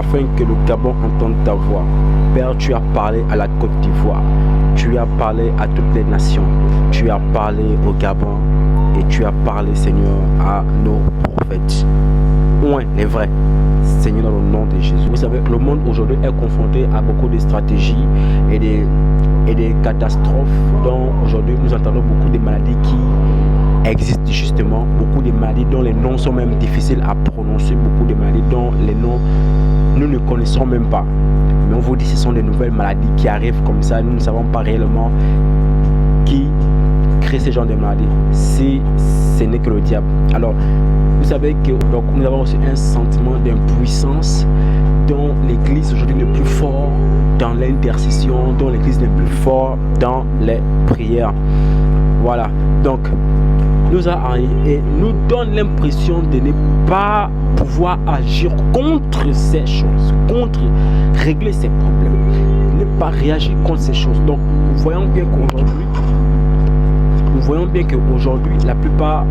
afin que le Gabon entende ta voix. Père, tu as parlé à la Côte d'Ivoire, tu as parlé à toutes les nations, tu as parlé au Gabon et tu as parlé, Seigneur, à nos prophètes. Ouais, les vrais. Seigneur, dans le nom de Jésus. Vous savez, le monde aujourd'hui est confronté à beaucoup de stratégies et des catastrophes dont aujourd'hui nous entendons beaucoup de maladies qui existent justement, beaucoup de maladies dont les noms sont même difficiles à prononcer, beaucoup de maladies dont les noms nous ne connaissons même pas. Mais on vous dit que ce sont des nouvelles maladies qui arrivent comme ça, nous ne savons pas réellement qui crée ce genre de maladies. Si ce n'est que le diable. Alors, vous savez que donc, nous avons aussi un sentiment d'impuissance dont l'Église aujourd'hui n'est plus fort dans l'intercession, dont l'Église n'est plus fort dans les prières. Voilà. Donc, et nous donne l'impression de ne pas pouvoir agir contre ces choses, contre régler ces problèmes, ne pas réagir contre ces choses. Donc, nous voyons bien qu'aujourd'hui, la plupart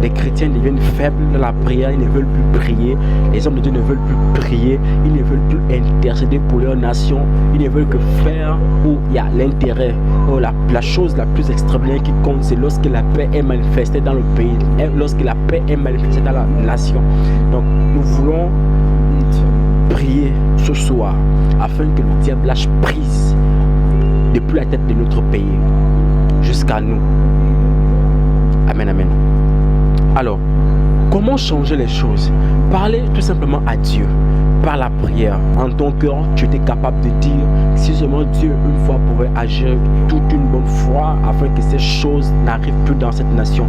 les chrétiens deviennent faibles dans la prière, ils ne veulent plus prier, les hommes de Dieu ne veulent plus prier, ils ne veulent plus intercéder pour leur nation, ils ne veulent que faire où il y a l'intérêt. Oh, la chose la plus extraordinaire qui compte, c'est lorsque la paix est manifestée dans le pays, lorsque la paix est manifestée dans la nation. Donc nous voulons prier ce soir afin que le diable lâche prise depuis la tête de notre pays jusqu'à nous. Amen, amen. Alors, comment changer les choses? Parler tout simplement à Dieu par la prière. En ton cœur, tu étais capable de dire si seulement Dieu une fois pouvait agir toute une bonne fois afin que ces choses n'arrivent plus dans cette nation.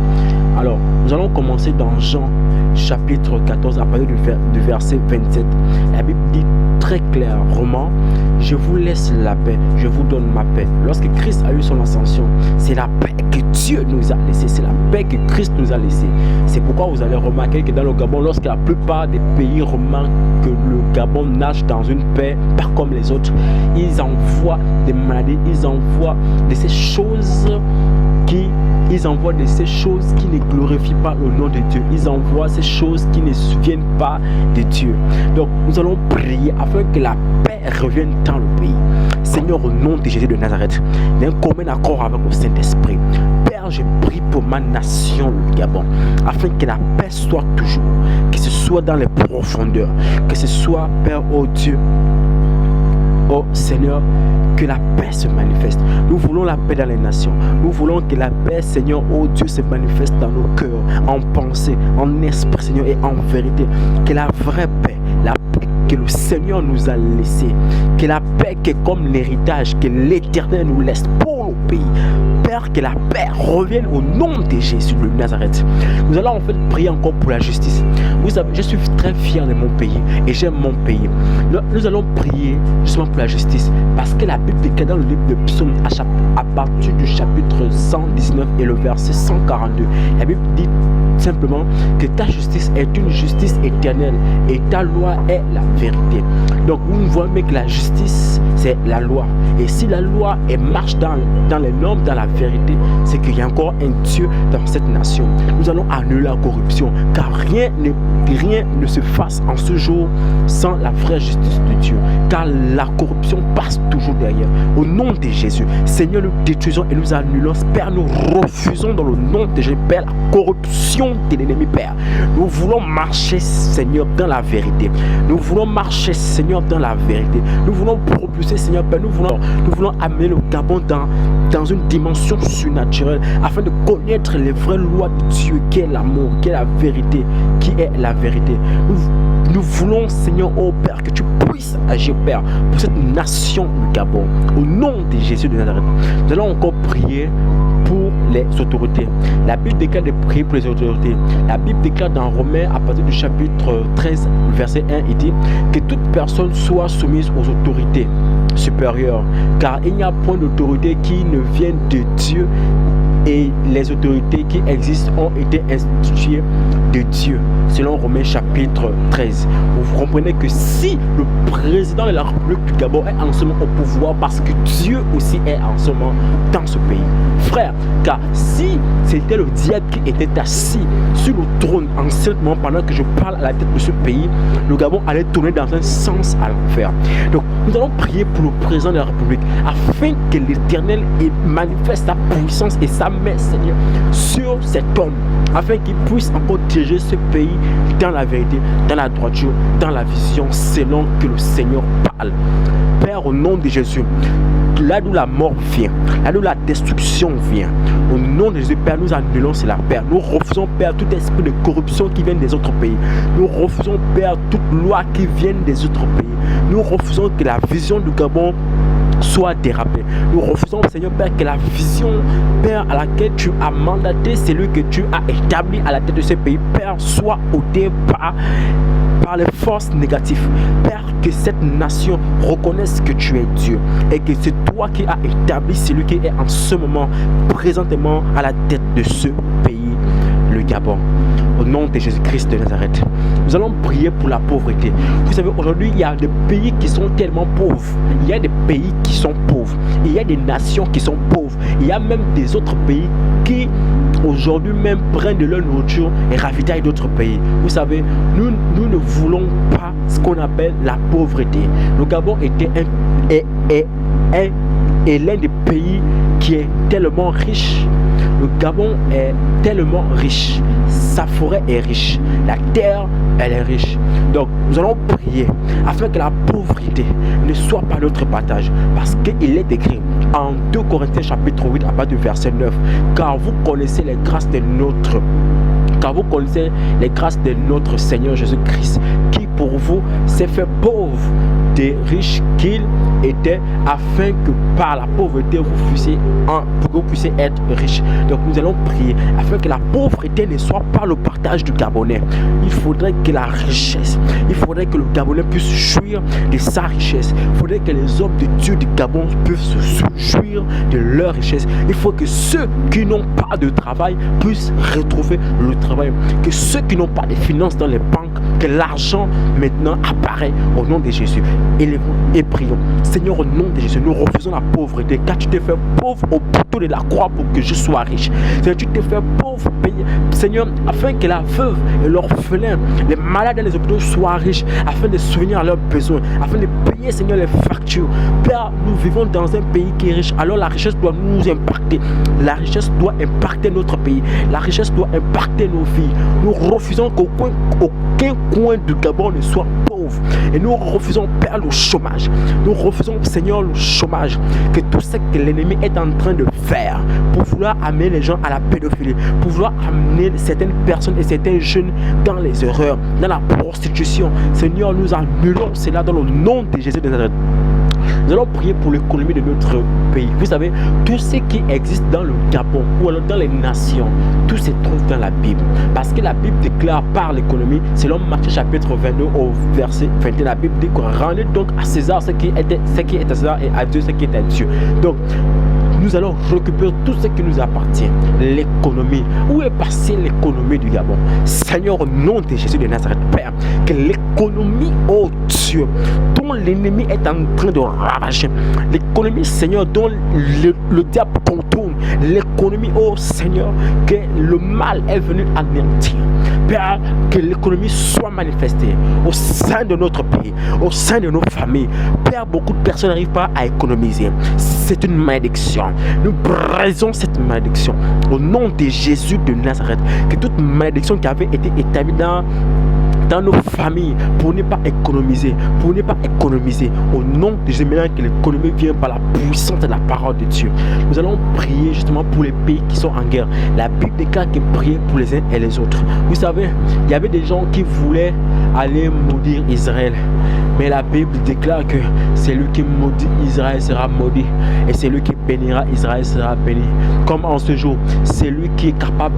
Alors, nous allons commencer dans Jean chapitre 14 à partir du verset 27. La Bible dit très clairement: je vous laisse la paix, je vous donne ma paix. Lorsque Christ a eu son ascension, c'est la paix que Dieu nous a laissée, c'est la paix que Christ nous a laissée. C'est pourquoi vous allez remarquer que dans le Gabon, lorsque la plupart des pays remarquent que le Gabon nage dans une paix pas comme les autres, ils envoient des maladies, ils envoient de ces choses qui ne glorifient pas le nom de Dieu. Ils envoient ces choses qui ne viennent pas de Dieu. Donc nous allons prier afin que la paix revienne dans le pays. Seigneur, au nom de Jésus de Nazareth, d'un commun accord avec le Saint-Esprit, Père, je prie pour ma nation, le Gabon, afin que la paix soit toujours, que ce soit dans les profondeurs, que ce soit, Père, oh Dieu, oh Seigneur, que la paix se manifeste. Nous voulons la paix dans les nations. Nous voulons que la paix, Seigneur, oh Dieu, se manifeste dans nos cœurs, en pensée, en esprit, Seigneur, et en vérité. Que la vraie paix, la paix que le Seigneur nous a laissée, que la paix qui est comme l'héritage que l'Éternel nous laisse pour le pays. Père, que la paix revienne au nom de Jésus de Nazareth. Nous allons en fait prier encore pour la justice. Vous savez, je suis très fier de mon pays et j'aime mon pays. Nous allons prier justement pour la justice parce que la Bible déclare dans le livre de Psaume à partir du chapitre 119 et le verset 142. La Bible dit simplement que ta justice est une justice éternelle et ta loi est la vérité. Donc nous voyons bien que la justice c'est la loi, et si la loi marche dans les normes, dans la vérité, c'est qu'il y a encore un Dieu dans cette nation. Nous allons annuler la corruption, car rien ne se fasse en ce jour sans la vraie justice de Dieu, car la corruption passe toujours derrière. Au nom de Jésus, Seigneur, nous détruisons et nous annulons, Père, nous refusons dans le nom de Jésus, Père, la corruption de l'ennemi, Père. Nous voulons marcher, Seigneur, dans la vérité. Nous voulons marcher, Seigneur, dans la vérité. Nous voulons propulser, Seigneur, Père, nous voulons amener le Gabon dans une dimension surnaturelle afin de connaître les vraies lois de Dieu, qui est l'amour, qui est la vérité, qui est la vérité. Nous voulons, Seigneur, oh Père, que tu puisses agir, Père, pour cette nation du Gabon. Au nom de Jésus de Nazareth, nous allons encore prier pour les autorités. La Bible déclare de prier pour les autorités. La Bible déclare dans Romains à partir du chapitre 13, verset 1, il dit que toute personne soit soumise aux autorités supérieures, car il n'y a point d'autorité qui ne vienne de Dieu, et les autorités qui existent ont été instituées de Dieu, selon Romains chapitre 13. Vous comprenez que si le président de la République du Gabon est en ce moment au pouvoir, parce que Dieu aussi est en ce moment dans ce pays. Frère, car si c'était le diable qui était assis sur le trône en ce moment pendant que je parle à la tête de ce pays, le Gabon allait tourner dans un sens à l'enfer. Donc nous allons prier pour le président de la République afin que l'Éternel manifeste sa puissance et sa main, Seigneur, sur cet homme, afin qu'il puisse encore diriger ce pays dans la vérité, dans la droiture, dans la vision, selon que le Seigneur parle. Père, au nom de Jésus, là d'où la mort vient, là d'où la destruction vient, au nom de Jésus, Père, nous annulons cela, Père. Nous refusons, Père, tout esprit de corruption qui vient des autres pays. Nous refusons, Père, toute loi qui vient des autres pays. Nous refusons que la vision du Gabon soit dérapée. Nous refusons, Seigneur Père, que la vision, Père, à laquelle tu as mandaté celui que tu as établi à la tête de ce pays, Père, soit ôtée par les forces négatives. Père, que cette nation reconnaisse que tu es Dieu et que c'est toi qui as établi celui qui est en ce moment présentement à la tête de ce pays, le Gabon. Au nom de Jésus-Christ de Nazareth, nous allons prier pour la pauvreté. Vous savez, aujourd'hui, il y a des pays qui sont tellement pauvres. Il y a des pays qui sont pauvres. Il y a des nations qui sont pauvres. Il y a même des autres pays qui, aujourd'hui même, prennent de leur nourriture et ravitaillent d'autres pays. Vous savez, nous ne voulons pas ce qu'on appelle la pauvreté. Le Gabon est l'un des pays qui est tellement riche. Le Gabon est tellement riche. Sa forêt est riche. La terre, elle est riche. Donc, nous allons prier afin que la pauvreté ne soit pas notre partage. Parce qu'il est écrit en 2 Corinthiens chapitre 8 à partir du verset 9. Car vous connaissez les grâces de notre Seigneur Jésus-Christ, qui pour vous s'est fait pauvre, des riches qu'il était, afin que par la pauvreté vous puissiez être riches. Donc nous allons prier afin que la pauvreté ne soit pas le partage du Gabonais. Il faudrait que la richesse, il faudrait que le Gabonais puisse jouir de sa richesse. Il faudrait que les hommes de Dieu du Gabon puissent se jouir de leur richesse. Il faut que ceux qui n'ont pas de travail puissent retrouver le travail. Que ceux qui n'ont pas de finances dans les banques, que l'argent maintenant apparaît au nom de Jésus. Élevons et prions. Seigneur, au nom de Jésus, nous refusons la pauvreté, car tu t'es fait pauvre au bout de la croix pour que je sois riche. Seigneur, tu t'es fait pauvre, Seigneur, afin que la veuve et l'orphelin, les malades dans les hôpitaux soient riches, afin de souvenir à leurs besoins, afin de payer, Seigneur, les factures. Père, nous vivons dans un pays qui est riche, alors la richesse doit nous impacter. La richesse doit impacter notre pays. La richesse doit impacter nos vies. Nous refusons qu'aucun coin du Gabon ne soit pauvre. Et nous refusons, Père, le chômage. Nous refusons, Seigneur, le chômage. Que tout ce que l'ennemi est en train de faire pour vouloir amener les gens à la pédophilie, pour vouloir amener certaines personnes et certains jeunes dans les erreurs, dans la prostitution. Seigneur, nous annulons cela dans le nom de Jésus de Nazareth. Nous allons prier pour l'économie de notre pays. Vous savez, tout ce qui existe dans le Gabon ou alors dans les nations, tout se trouve dans la Bible. Parce que la Bible déclare par l'économie, selon Matthieu chapitre 22 au verset 21, la Bible dit qu'on rendez donc à César ce qui est à César et à Dieu ce qui est à Dieu. Donc, nous allons récupérer tout ce qui nous appartient. L'économie. Où est passée l'économie du Gabon? Seigneur, au nom de Jésus de Nazareth, Père, que l'économie, oh Dieu, dont l'ennemi est en train de ravager, l'économie, Seigneur, dont le diable contourne, l'économie, oh Seigneur, que le mal est venu anéantir. Père, que l'économie soit manifestée au sein de notre pays, au sein de nos familles. Père, beaucoup de personnes n'arrivent pas à économiser. C'est une malédiction. Nous brisons cette malédiction au nom de Jésus de Nazareth. Que toute malédiction qui avait été établie dans nos familles pour ne pas économiser, au nom de Jésus, maintenant que l'économie vient par la puissance de la parole de Dieu. Nous allons prier justement pour les pays qui sont en guerre. La Bible déclare que prier pour les uns et les autres. Vous savez, il y avait des gens qui voulaient aller maudire Israël, mais la Bible déclare que celui qui maudit Israël sera maudit, et celui qui bénira Israël sera béni. Comme en ce jour, celui qui est capable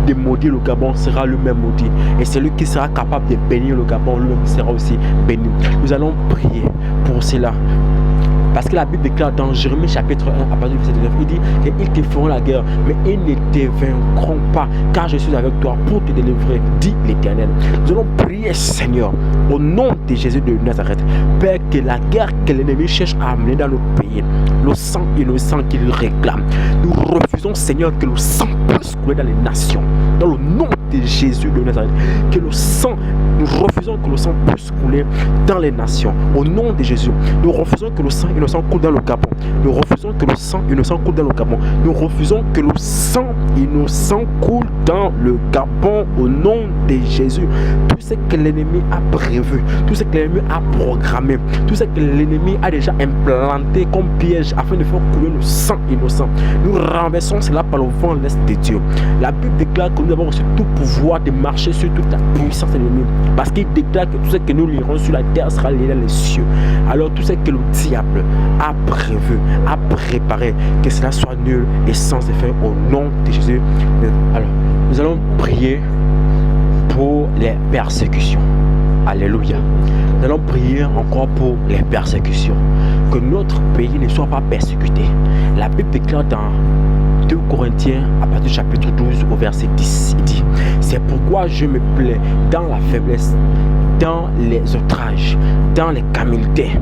de maudire le Gabon sera lui-même maudit, et celui qui sera capable de bénir le Gabon lui-même sera aussi béni. Nous allons prier pour cela. Parce que la Bible déclare dans Jérémie chapitre 1 à partir du verset 9, il dit qu'ils te feront la guerre, mais ils ne te vaincront pas, car je suis avec toi pour te délivrer, dit l'Éternel. Nous allons prier, Seigneur, au nom de Jésus de Nazareth, Père, que la guerre que l'ennemi cherche à amener dans notre pays, le sang innocent qu'il réclame, nous refusons, Seigneur, que le sang puisse couler dans les nations, dans le nom de Jésus de Nazareth, que le sang, nous refusons que le sang puisse couler dans les nations, au nom de Jésus. Nous refusons que le sang innocent coule dans le Gabon. Nous refusons que le sang innocent coule dans le Gabon. Nous refusons que le sang innocent coule dans le Gabon, au nom de Jésus. Tout ce que l'ennemi a prévu, tout ce que l'ennemi a programmé, tout ce que l'ennemi a déjà implanté comme piège afin de faire couler le sang innocent, nous renversons cela par le vent l'est de Dieu. La Bible déclare que nous avons reçu tout pouvoir de marcher sur toute la puissance de l'ennemi, parce qu'il déclare que tout ce que nous lirons sur la terre sera lié dans les cieux. Alors tout ce que le diable a prévu, a préparé, que cela soit nul et sans effet au nom de Jésus. Alors nous allons prier pour les persécutions. Alléluia. Nous allons prier encore pour les persécutions. Que notre pays ne soit pas persécuté. La Bible déclare dans 2 Corinthiens à partir du chapitre 12 au verset 10, il dit: c'est pourquoi je me plais dans la faiblesse, dans les outrages, dans les camilités,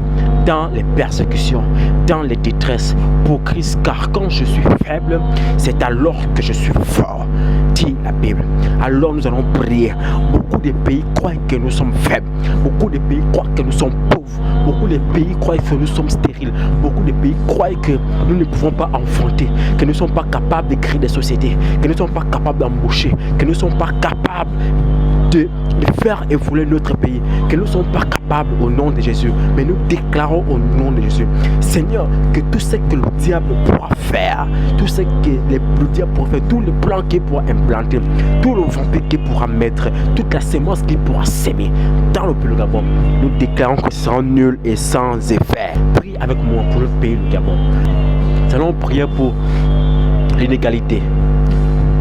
dans les persécutions, dans les détresses pour Christ, car quand je suis faible, c'est alors que je suis fort, dit la Bible. Alors nous allons prier. Beaucoup de pays croient que nous sommes faibles, beaucoup de pays croient que nous sommes pauvres, beaucoup de pays croient que nous sommes stériles, beaucoup de pays croient que nous ne pouvons pas enfanter, que nous ne sommes pas capables de créer des sociétés, que nous ne sommes pas capables d'embaucher, que nous ne sommes pas capables de faire évoluer notre pays, que nous ne sommes pas capables au nom de Jésus. Mais nous déclarons au nom de Jésus, Seigneur, que tout ce que le diable pourra faire, tout ce que le diable pourra faire, tous les plans qu'il pourra implanter, tout le vampire qu'il pourra mettre, toute la sémence qu'il pourra s'aimer dans le pays du Gabon, nous déclarons que ce sera nul et sans effet. Prie avec moi pour le pays du Gabon. Nous allons prier pour l'inégalité.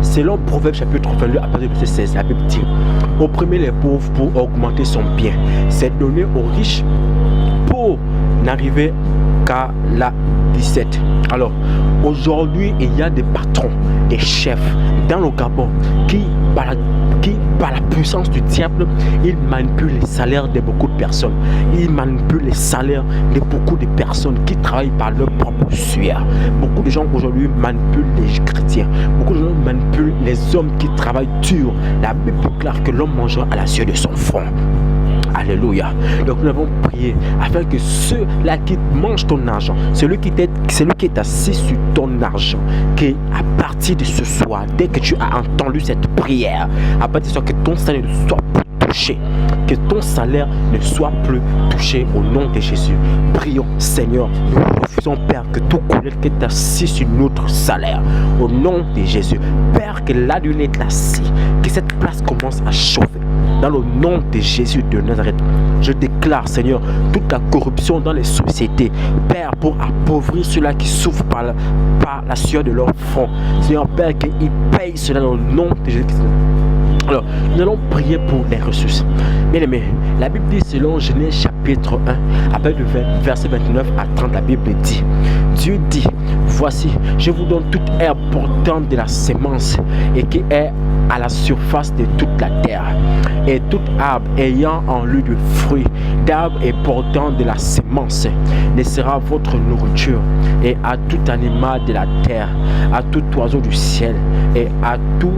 Selon Proverbe chapitre 22 à partir du verset 16, la Bible dit: opprimer les pauvres pour augmenter son bien, c'est donner aux riches pour n'arriver qu'à la 17. Alors, aujourd'hui, il y a des patrons, des chefs dans le Gabon qui, par la puissance du diable, ils manipulent les salaires de beaucoup de personnes. Ils manipulent les salaires de beaucoup de personnes qui travaillent par leur propre sueur. Beaucoup de gens aujourd'hui manipulent les chrétiens. Beaucoup de gens manipulent les hommes qui travaillent dur. La Bible déclare que l'homme mangera à la sueur de son front. Alléluia. Donc nous avons prié afin que ceux-là qui mangent ton argent, celui qui est assis sur ton argent, qu'à partir de ce soir, dès que tu as entendu cette prière, à partir de ce soir, que ton salaire ne soit plus touché, que ton salaire ne soit plus touché au nom de Jésus. Prions, Seigneur, nous refusons, Père, que tout collègue qui est assis sur notre salaire, au nom de Jésus. Père, que la lune est assis, que cette place commence à chauffer. Dans le nom de Jésus de Nazareth, je déclare, Seigneur, toute la corruption dans les sociétés, Père, pour appauvrir ceux-là qui souffrent par la sueur de leur front. Seigneur, Père, qu'ils payent cela dans le nom de Jésus-Christ. Alors, nous allons prier pour les ressources. Bien aimé, la Bible dit, selon Genèse chapitre 1, après le verset 29 à 30, la Bible dit: Dieu dit, voici, je vous donne toute herbe portant de la sémence et qui est à la surface de toute la terre, et toute arbre ayant en lui du fruit d'arbre et portant de la sémence ne sera votre nourriture, et à tout animal de la terre, à tout oiseau du ciel, et à tout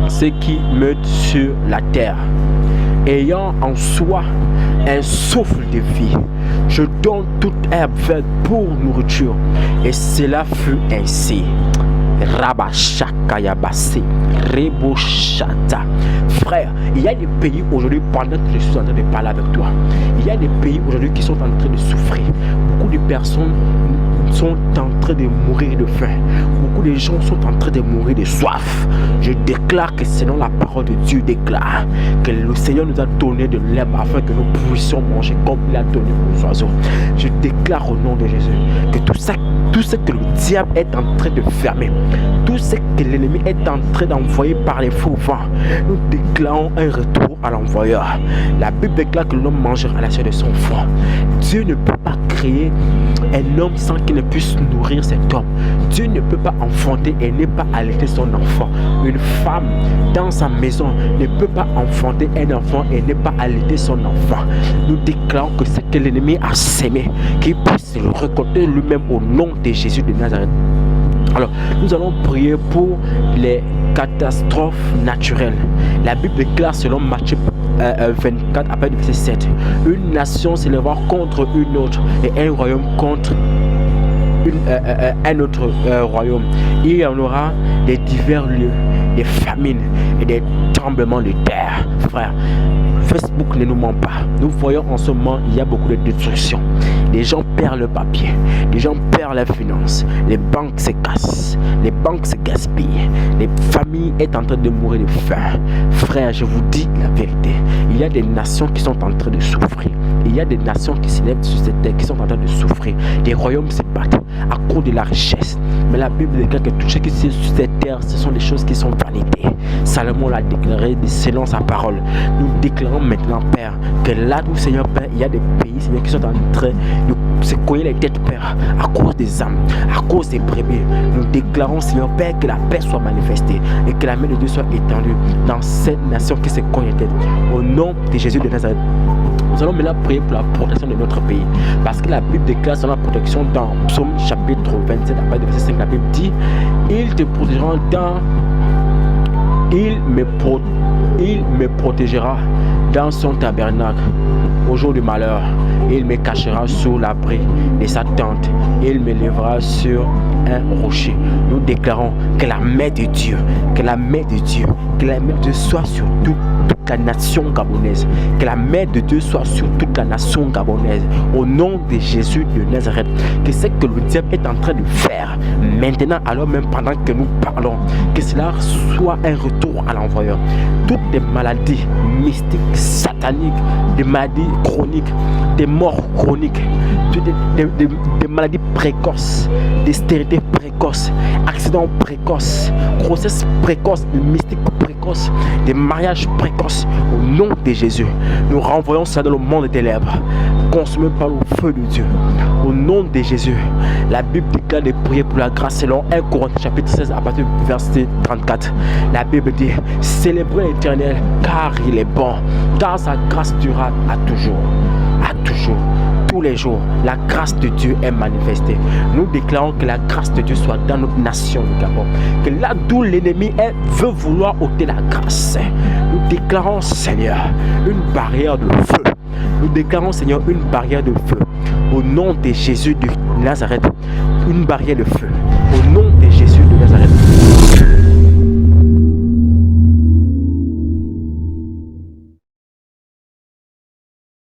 ce qui meute sur la terre, ayant en soi un souffle de vie. Je donne toute herbe verte pour nourriture. Et cela fut ainsi. Rabashakayabase, Reboshata. Frère, il y a des pays aujourd'hui, pendant que je suis en train de parler avec toi, il y a des pays aujourd'hui qui sont en train de souffrir. Beaucoup de personnes sont en train de mourir de faim. Beaucoup de gens sont en train de mourir de soif. Je déclare que selon la parole de Dieu déclare que le Seigneur nous a donné de l'herbe afin que nous puissions manger comme il a donné aux oiseaux. Je déclare au nom de Jésus que tout ce que le diable est en train de fermer, tout ce que l'ennemi est en train d'envoyer par les faux vents, nous déclarons un retour à l'envoyeur. La Bible déclare que l'homme mangera à la sueur de son front. Dieu ne peut pas créer un homme sans qu'il ne puisse nourrir cet homme. Dieu ne peut pas enfanter et ne pas allaiter son enfant. Une femme dans sa maison ne peut pas enfanter un enfant et ne pas allaiter son enfant. Nous déclarons que ce que l'ennemi a sémé, qu'il puisse le récolter lui-même au nom de Jésus de Nazareth. Alors, nous allons prier pour les catastrophes naturelles. La Bible déclare selon Matthieu 24, après le verset 7, une nation s'élèvera contre une autre et un royaume contre un autre royaume. Il y en aura des divers lieux, des famines et des tremblements de terre. Frère, Facebook ne nous ment pas. Nous voyons en ce moment, il y a beaucoup de destruction. Les gens perdent le papier, les gens perdent leurs finances, les banques se cassent, les banques se gaspillent, les familles sont en train de mourir de faim. Frère, je vous dis la vérité, il y a des nations qui sont en train de souffrir. Il y a des nations qui s'élèvent sur cette terre, qui sont en train de souffrir. Des royaumes se battent à cause de la richesse. Mais la Bible déclare que tout ce qui est sur cette terre, ce sont des choses qui sont vanité. Salomon l'a déclaré selon sa parole. Nous déclarons maintenant, Père, que là où, Seigneur Père, il y a des pays, Seigneur, qui sont en train de se cogner les têtes, Père, à cause des âmes, à cause des brebis. Nous déclarons, Seigneur Père, que la paix soit manifestée et que la main de Dieu soit étendue dans cette nation qui se cogne les têtes. Au nom de Jésus de Nazareth. Nous allons maintenant prier pour la protection de notre pays. Parce que la Bible déclare sur la protection dans Psaume chapitre 27, après le verset 5, la Bible dit: ils te protégeront il me protégera dans son tabernacle au jour du malheur. Il me cachera sous l'abri de sa tente. Il me lèvera sur un rocher. Nous déclarons que la main de Dieu, que la main de Dieu, que la main de Dieu soit sur toute la nation gabonaise. Que la main de Dieu soit sur toute la nation gabonaise. Au nom de Jésus de Nazareth. Que ce que le diable est en train de faire maintenant, alors même pendant que nous parlons, que cela soit un retour à l'envoyeur. Toutes les maladies mystiques, sataniques, des maladies chroniques, des morts chroniques, des maladies précoces, des stérités précoces, accidents précoces, grossesse précoce, des mystiques précoces, des mariages précoces, au nom de Jésus, nous renvoyons ça dans le monde des ténèbres, consumé par le feu de Dieu. Au nom de Jésus, la Bible déclare de prier pour la grâce selon 1 Corinthiens chapitre 16 à partir du verset 34. La Bible dit: célébrez l'Éternel car il est bon, car sa grâce durera à toujours. À toujours. Tous les jours, la grâce de Dieu est manifestée. Nous déclarons que la grâce de Dieu soit dans notre nation, le Gabon. Que là d'où l'ennemi veut vouloir ôter la grâce, nous déclarons, Seigneur, une barrière de feu. Nous déclarons, Seigneur, une barrière de feu. Au nom de Jésus de Nazareth, une barrière de feu. Au nom